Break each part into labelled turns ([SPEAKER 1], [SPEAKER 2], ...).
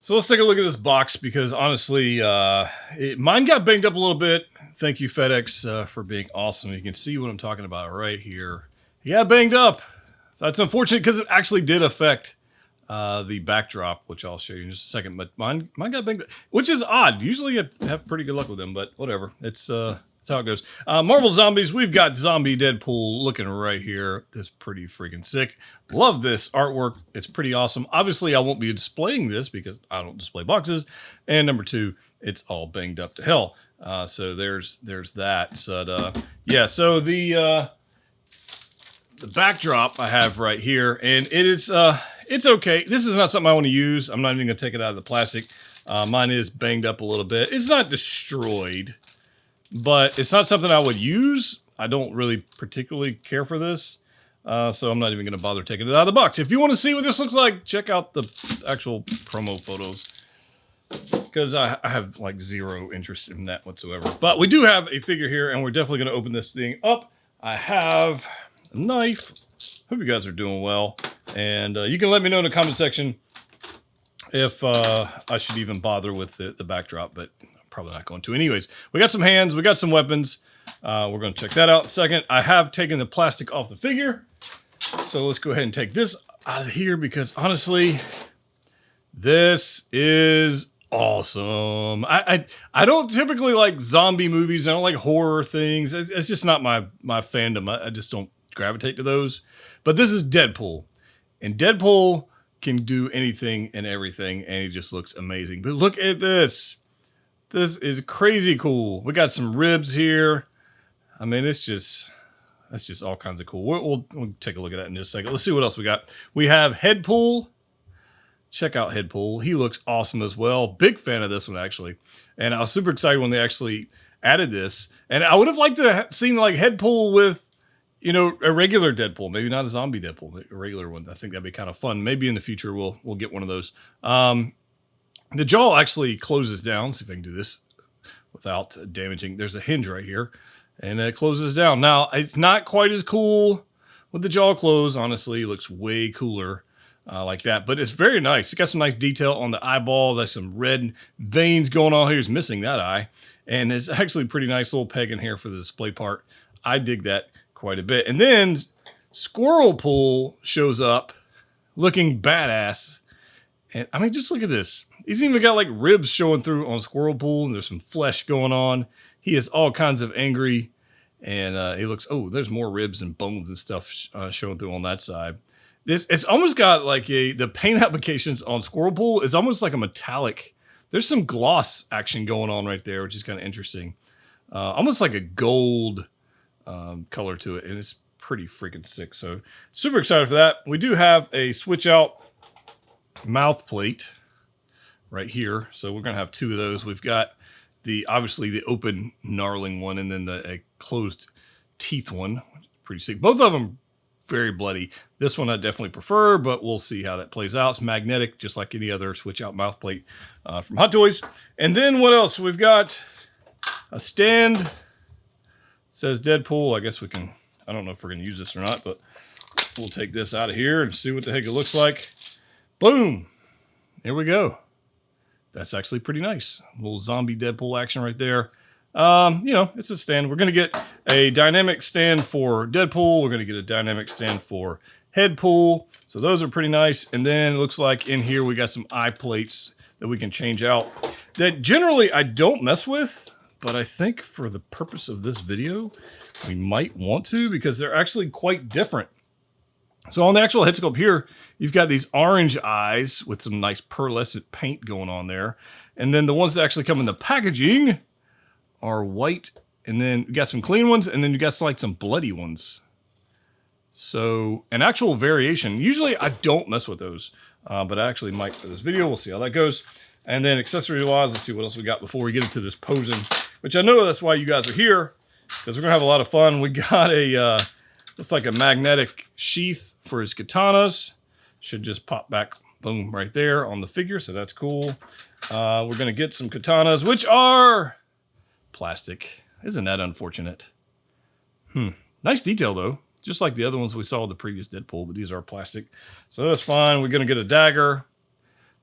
[SPEAKER 1] So let's take a look at this box because honestly, mine got banged up a little bit. Thank you, FedEx, for being awesome. You can see what I'm talking about right here. He got banged up. That's unfortunate because it actually did affect the backdrop, which I'll show you in just a second. But mine got banged up, which is odd. Usually I have pretty good luck with them, but whatever. It's that's how it goes. Marvel Zombies, we've got Zombie Deadpool looking right here. That's pretty freaking sick. Love this artwork. It's pretty awesome. Obviously, I won't be displaying this because I don't display boxes. And number two, it's all banged up to hell. So there's that. So yeah, so the backdrop I have right here, and it is it's okay. This is not something I want to use. I'm not even going to take it out of the plastic. Mine is banged up a little bit. It's not destroyed, but it's not something I would use. I don't really particularly care for this, so I'm not even going to bother taking it out of the box. If you want to see what this looks like, check out the actual promo photos, because I have like zero interest in that whatsoever. But we do have a figure here, and we're definitely going to open this thing up. I have a knife. Hope you guys are doing well, and you can let me know in the comment section if I should even bother with the backdrop, but probably not going to. Anyways, we got some hands, we got some weapons. We're going to check that out in a second. I have taken the plastic off the figure, so let's go ahead and take this out of here because honestly, this is awesome. I don't typically like zombie movies. I don't like horror things. It's just not my fandom. I just don't gravitate to those. But this is Deadpool, and Deadpool can do anything and everything, and he just looks amazing. But look at this. This is crazy cool. We got some ribs here. I mean, that's just all kinds of cool. We'll take a look at that in just a second. Let's see what else we got. We have Headpool. Check out Headpool. He looks awesome as well. Big fan of this one, actually. And I was super excited when they actually added this. And I would have liked to have seen like Headpool with, you know, a regular Deadpool. Maybe not a zombie Deadpool, but a regular one. I think that'd be kind of fun. Maybe in the future we'll get one of those. The jaw actually closes down. See if I can do this without damaging. There's a hinge right here, and it closes down. Now, it's not quite as cool with the jaw closed. Honestly, it looks way cooler like that, but it's very nice. It's got some nice detail on the eyeball. There's some red veins going on here. He's missing that eye, and it's actually a pretty nice little peg in here for the display part. I dig that quite a bit. And then Squirrel Pool shows up looking badass. And I mean, just look at this. He's even got like ribs showing through on Squirrel Pool, and there's some flesh going on. He is all kinds of angry, and he looks, oh, there's more ribs and bones and stuff showing through on that side. It's almost got like the paint applications on Squirrel Pool is almost like a metallic. There's some gloss action going on right there, which is kind of interesting. Almost like a gold color to it, and it's pretty freaking sick. So super excited for that. We do have a switch out mouth plate right here, so we're gonna have two of those. We've got obviously the open gnarling one, and then a closed teeth one. Pretty sick. Both of them very bloody. This one I definitely prefer, but we'll see how that plays out. It's magnetic, just like any other switch out mouth plate from Hot Toys. And then what else? We've got a stand. It says Deadpool. I guess we can, I don't know if we're gonna use this or not, but we'll take this out of here and see what the heck it looks like. Boom. Here we go. That's actually pretty nice. A little zombie Deadpool action right there. You know, it's a stand. We're going to get a dynamic stand for Deadpool. We're going to get a dynamic stand for Headpool. So those are pretty nice. And then it looks like in here we got some eye plates that we can change out that generally I don't mess with, but I think for the purpose of this video, we might want to because they're actually quite different. So on the actual head sculpt here, you've got these orange eyes with some nice pearlescent paint going on there. And then the ones that actually come in the packaging are white. And then you got some clean ones, and then you got like some bloody ones. So an actual variation. Usually I don't mess with those, but I actually might for this video. We'll see how that goes. And then accessory-wise, let's see what else we got before we get into this posing, which I know that's why you guys are here, because we're going to have a lot of fun. We got a... It's like a magnetic sheath for his katanas. Should just pop back, boom, right there on the figure, so that's cool. We're going to get some katanas, which are plastic. Isn't that unfortunate? Nice detail, though. Just like the other ones we saw with the previous Deadpool, but these are plastic. So that's fine. We're going to get a dagger.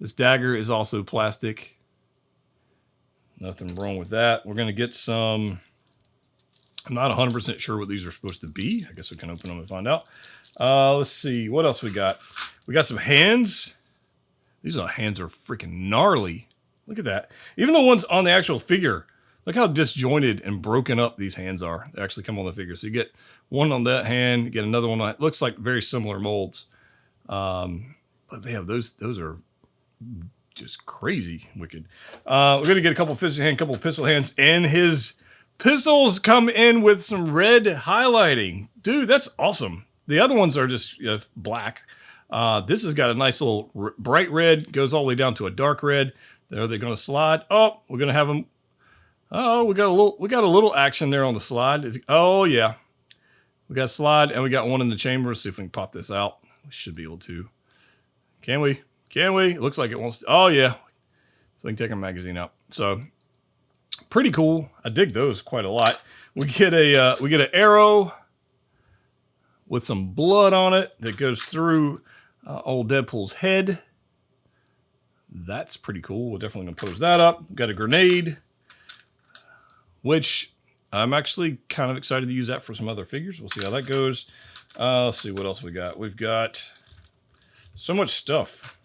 [SPEAKER 1] This dagger is also plastic. Nothing wrong with that. We're going to get some... I'm not 100% sure what these are supposed to be. I guess we can open them and find out. Let's see. What else we got? We got some hands. These hands are freaking gnarly. Look at that. Even the ones on the actual figure. Look how disjointed and broken up these hands are. They actually come on the figure. So you get one on that hand. You get another one. It looks like very similar molds. But they have those are just crazy wicked. We're going to get a couple pistol hand, couple pistol hands. And his pistols come in with some red highlighting. Dude, that's awesome. The other ones are just black. This has got a nice little bright red, goes all the way down to a dark red. Are they going to slide? Oh, we're going to have them. Oh, we got a little action there on the slide. Oh yeah, we got a slide and we got one in the chamber. Let's see if we can pop this out. We should be able to. Can we? Can we? It looks like it wants to. Oh yeah, so we can take our magazine out. So pretty cool. I dig those quite a lot. We get an arrow with some blood on it that goes through old Deadpool's head. That's pretty cool. We're definitely going to pose that up. Got a grenade, which I'm actually kind of excited to use that for some other figures. We'll see how that goes. Let's see what else we got. We've got so much stuff.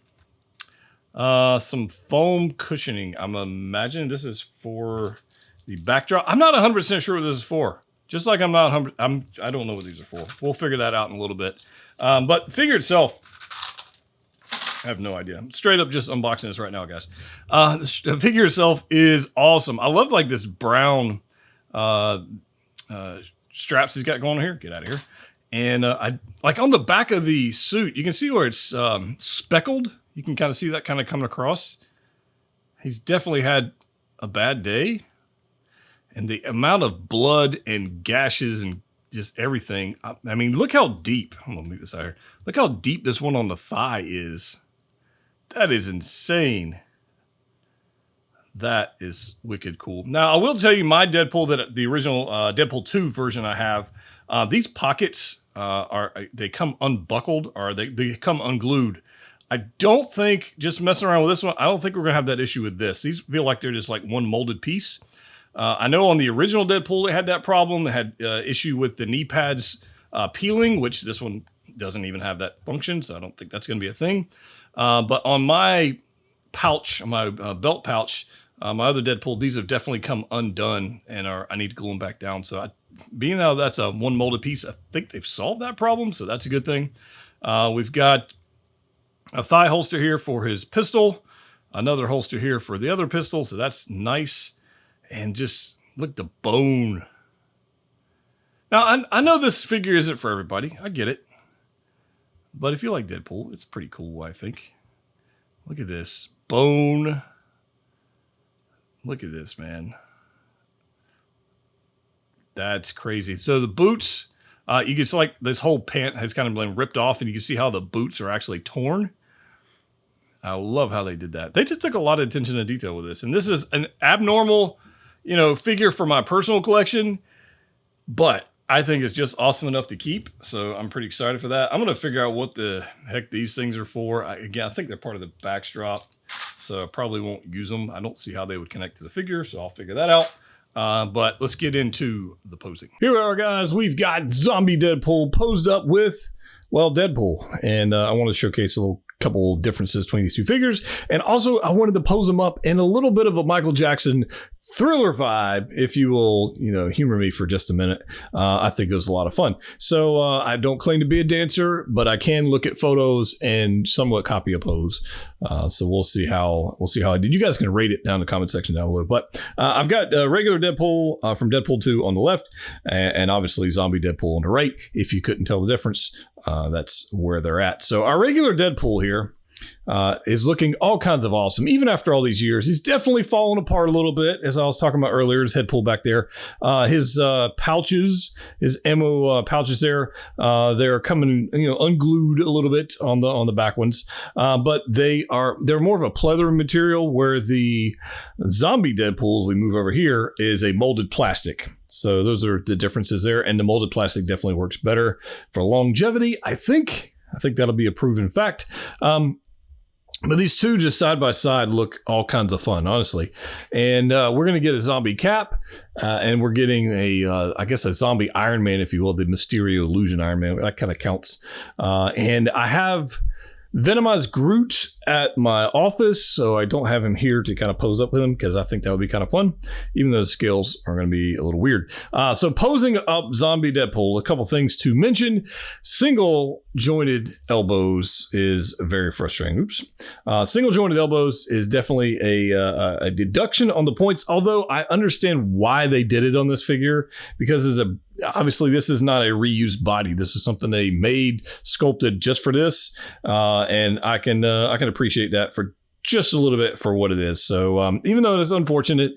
[SPEAKER 1] Some foam cushioning. I'm imagining this is for the backdrop. I'm not 100% sure what this is for. Just like I'm not 100%, I don't know what these are for. We'll figure that out in a little bit. But the figure itself, I have no idea. I'm straight up just unboxing this right now, guys. The figure itself is awesome. I love like this brown straps he's got going on here. Get out of here. And I like on the back of the suit, you can see where it's speckled. You can kind of see that kind of coming across. He's definitely had a bad day. And the amount of blood and gashes and just everything. I mean, look how deep. I'm going to move this out here. Look how deep this one on the thigh is. That is insane. That is wicked cool. Now, I will tell you my Deadpool, that the original Deadpool 2 version I have, these pockets, they come unbuckled or they come unglued. I don't think, just messing around with this one, I don't think we're going to have that issue with this. These feel like they're just like one molded piece. I know on the original Deadpool, they had that problem. They had issue with the knee pads peeling, which this one doesn't even have that function, so I don't think that's going to be a thing. But on my pouch, my belt pouch, my other Deadpool, these have definitely come undone, and I need to glue them back down. So being how that's a one molded piece, I think they've solved that problem, so that's a good thing. We've got a thigh holster here for his pistol, another holster here for the other pistol, so that's nice. And just look, the bone. Now, I know this figure isn't for everybody. I get it. But if you like Deadpool, it's pretty cool, I think. Look at this. Bone. Look at this, man. That's crazy. So the boots, you can see like this whole pant has kind of been ripped off, and you can see how the boots are actually torn. I love how they did that. They just took a lot of attention to detail with this. And this is an abnormal, figure for my personal collection, but I think it's just awesome enough to keep. So I'm pretty excited for that. I'm going to figure out what the heck these things are for. Again, I think they're part of the backstrap, so I probably won't use them. I don't see how they would connect to the figure, so I'll figure that out. But let's get into the posing. Here we are, guys. We've got Zombie Deadpool posed up with, well, Deadpool. And I want to showcase a couple differences between these two figures. And also, I wanted to pose them up in a little bit of a Michael Jackson Thriller vibe, if you will, humor me for just a minute. I think it was a lot of fun. So I don't claim to be a dancer, but I can look at photos and somewhat copy a pose. So we'll see how I did. You guys can rate it down in the comment section down below. But I've got regular Deadpool from Deadpool 2 on the left, and obviously Zombie Deadpool on the right. If you couldn't tell the difference, that's where they're at. So our regular Deadpool here is looking all kinds of awesome. Even after all these years, he's definitely fallen apart a little bit, as I was talking about earlier. His head pulled back there. His pouches, his ammo pouches there, they're coming, unglued a little bit on the back ones. But they're more of a pleather material, where the Zombie Deadpools we move over here is a molded plastic. So those are the differences there, and the molded plastic definitely works better for longevity. I think that'll be a proven fact. But these two just side by side look all kinds of fun, honestly. And we're going to get a zombie cap, and we're getting I guess a zombie Iron Man, if you will, the Mysterio Illusion Iron Man. That kind of counts. And I have Venomized Groot at my office, so I don't have him here to kind of pose up with him because I think that would be kind of fun, even though the scales are going to be a little weird. So posing up zombie Deadpool, a couple things to mention. Single jointed elbows is very frustrating. Oops. Single jointed elbows is definitely a deduction on the points, although I understand why they did it on this figure, because obviously this is not a reused body. This is something they made, sculpted just for this, and I can appreciate that for just a little bit for what it is. So even though it is unfortunate,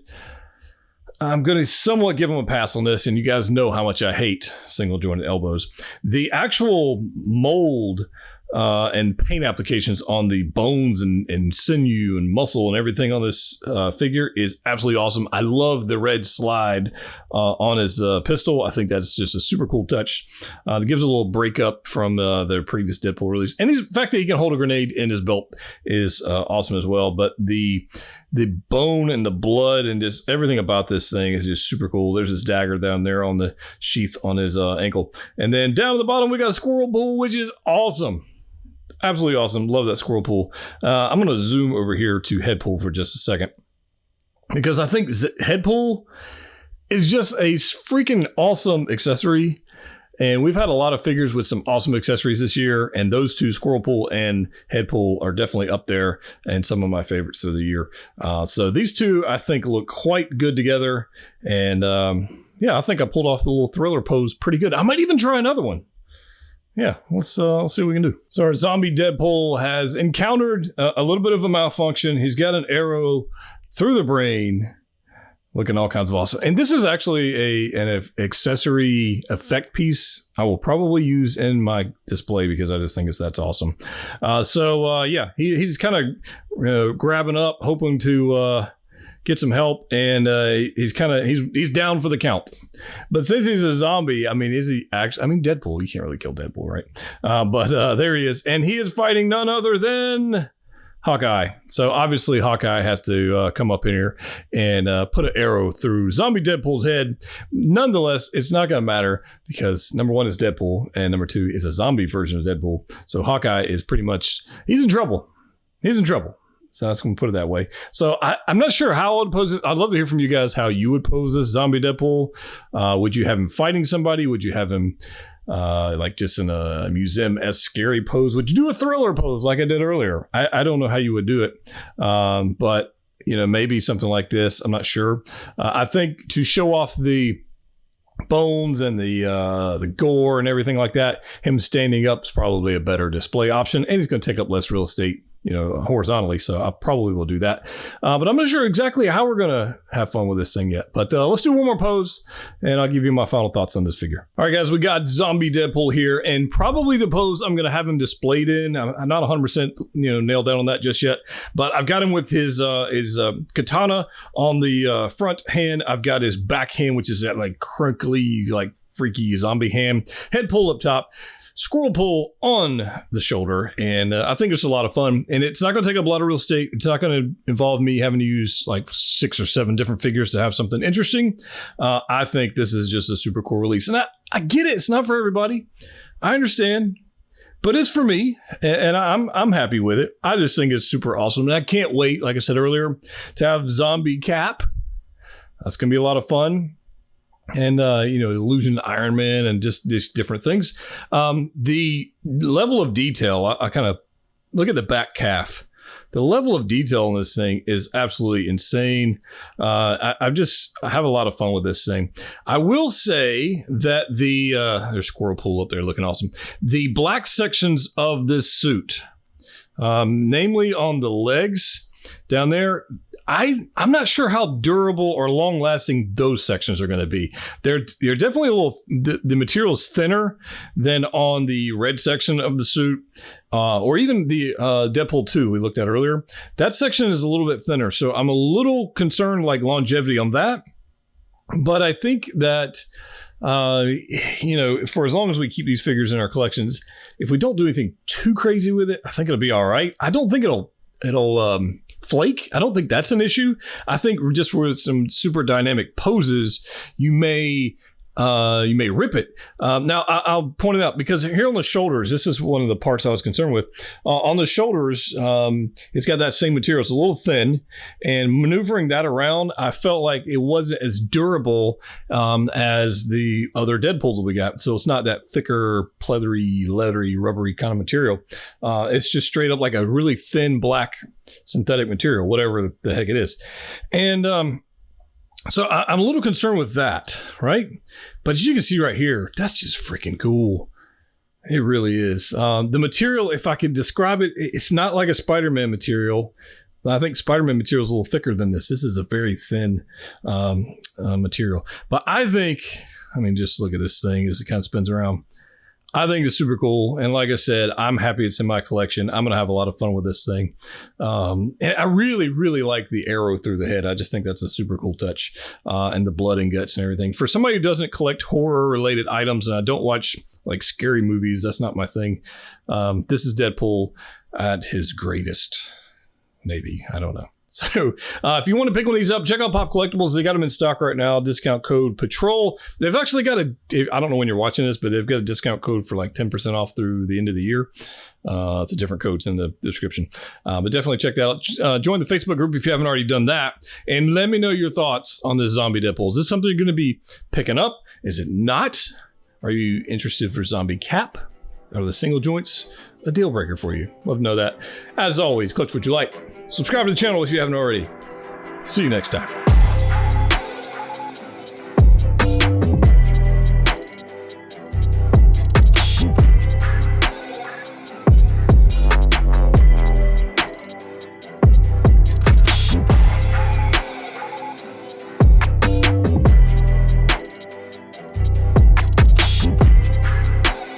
[SPEAKER 1] I'm going to somewhat give them a pass on this, and you guys know how much I hate single jointed elbows. The actual mold and paint applications on the bones and sinew and muscle and everything on this figure is absolutely awesome. I love the red slide on his pistol. I think that's just a super cool touch. It gives a little breakup from the previous Deadpool release. And the fact that he can hold a grenade in his belt is awesome as well. But the bone and the blood and just everything about this thing is just super cool. There's his dagger down there on the sheath on his ankle. And then down at the bottom, we got a squirrel pool, which is awesome. Absolutely awesome. Love that squirrel pool. I'm going to zoom over here to head pool for just a second, because I think head pool is just a freaking awesome accessory. And we've had a lot of figures with some awesome accessories this year, and those two, squirrel pool and head pool, are definitely up there and some of my favorites of the year. So these two, I think, look quite good together. And yeah, I think I pulled off the little thriller pose pretty good. I might even try another one. Yeah, let's see what we can do. So our zombie Deadpool has encountered a little bit of a malfunction. He's got an arrow through the brain, looking all kinds of awesome. And this is actually an accessory effect piece I will probably use in my display because I just think that's awesome. Yeah, he's kind of grabbing up, hoping to get some help, and he's down for the count. But since he's a zombie, I mean, is he actually? I mean, Deadpool, you can't really kill Deadpool, right? But there he is, and he is fighting none other than Hawkeye. So obviously Hawkeye has to come up in here and put an arrow through zombie Deadpool's head. Nonetheless, it's not going to matter because number one is Deadpool, and number two is a zombie version of Deadpool. So Hawkeye is pretty much, he's in trouble. He's in trouble. So I was going to put it that way. So I'm not sure how I would pose it. I'd love to hear from you guys how you would pose this zombie Deadpool. Would you have him fighting somebody? Would you have him like just in a museum-esque scary pose? Would you do a thriller pose like I did earlier? I don't know how you would do it. But, maybe something like this. I'm not sure. I think to show off the bones and the gore and everything like that, him standing up is probably a better display option, and he's going to take up less real estate horizontally, so I probably will do that. But I'm not sure exactly how we're going to have fun with this thing yet. But let's do one more pose, and I'll give you my final thoughts on this figure. All right, guys, we got zombie Deadpool here, and probably the pose I'm going to have him displayed in. I'm not 100% nailed down on that just yet, but I've got him with his katana on the front hand. I've got his back hand, which is that like crinkly, like freaky zombie hand. Head pull up top. Squirrel pull on the shoulder, and I think it's a lot of fun, and it's not going to take up a lot of real estate. It's not going to involve me having to use like 6 or 7 different figures to have something interesting. I think this is just a super cool release, and I get it. It's not for everybody. I understand, but it's for me, and I'm happy with it. I just think it's super awesome, and I can't wait, like I said earlier, to have Zombie Cap. That's going to be a lot of fun. And, Illusion Iron Man and just these different things. The level of detail, I kind of look at the back calf. The level of detail in this thing is absolutely insane. I have a lot of fun with this thing. I will say that there's squirrel pool up there looking awesome. The black sections of this suit, namely on the legs down there, I'm not sure how durable or long-lasting those sections are going to be. They're definitely a little. The material is thinner than on the red section of the suit, or even the Deadpool 2 we looked at earlier. That section is a little bit thinner, so I'm a little concerned, like longevity on that. But I think that for as long as we keep these figures in our collections, if we don't do anything too crazy with it, I think it'll be all right. I don't think it'll it'll flake. I don't think that's an issue. I think just with some super dynamic poses, you may rip it. Now, I'll point it out because here on the shoulders, this is one of the parts I was concerned with. On the shoulders, it's got that same material. It's a little thin, and maneuvering that around, I felt like it wasn't as durable as the other Deadpools that we got. So it's not that thicker, pleathery, leathery, rubbery kind of material. It's just straight up like a really thin black synthetic material, whatever the heck it is. And so I'm a little concerned with that, right? But as you can see right here, that's just freaking cool. It really is. The material, if I could describe it, it's not like a Spider-Man material. I think Spider-Man material is a little thicker than this. This is a very thin material. But I think, I mean, just look at this thing as it kind of spins around. I think it's super cool. And like I said, I'm happy it's in my collection. I'm going to have a lot of fun with this thing. And I really, really like the arrow through the head. I just think that's a super cool touch. And the blood and guts and everything. For somebody who doesn't collect horror-related items, and I don't watch like scary movies, that's not my thing. This is Deadpool at his greatest. Maybe. I don't know. So if you want to pick one of these up, check out Pop Collectibles. They got them in stock right now. Discount code Patrol. They've actually got I don't know when you're watching this, but they've got a discount code for like 10% off through the end of the year. It's a different code. It's in the description. But definitely check that out. Join the Facebook group if you haven't already done that. And let me know your thoughts on this zombie Deadpool. Is this something you're going to be picking up? Is it not? Are you interested for zombie cap? Are the single joints a deal breaker for you? Love to know that. As always, clutch what you like. Subscribe to the channel if you haven't already. See you next time.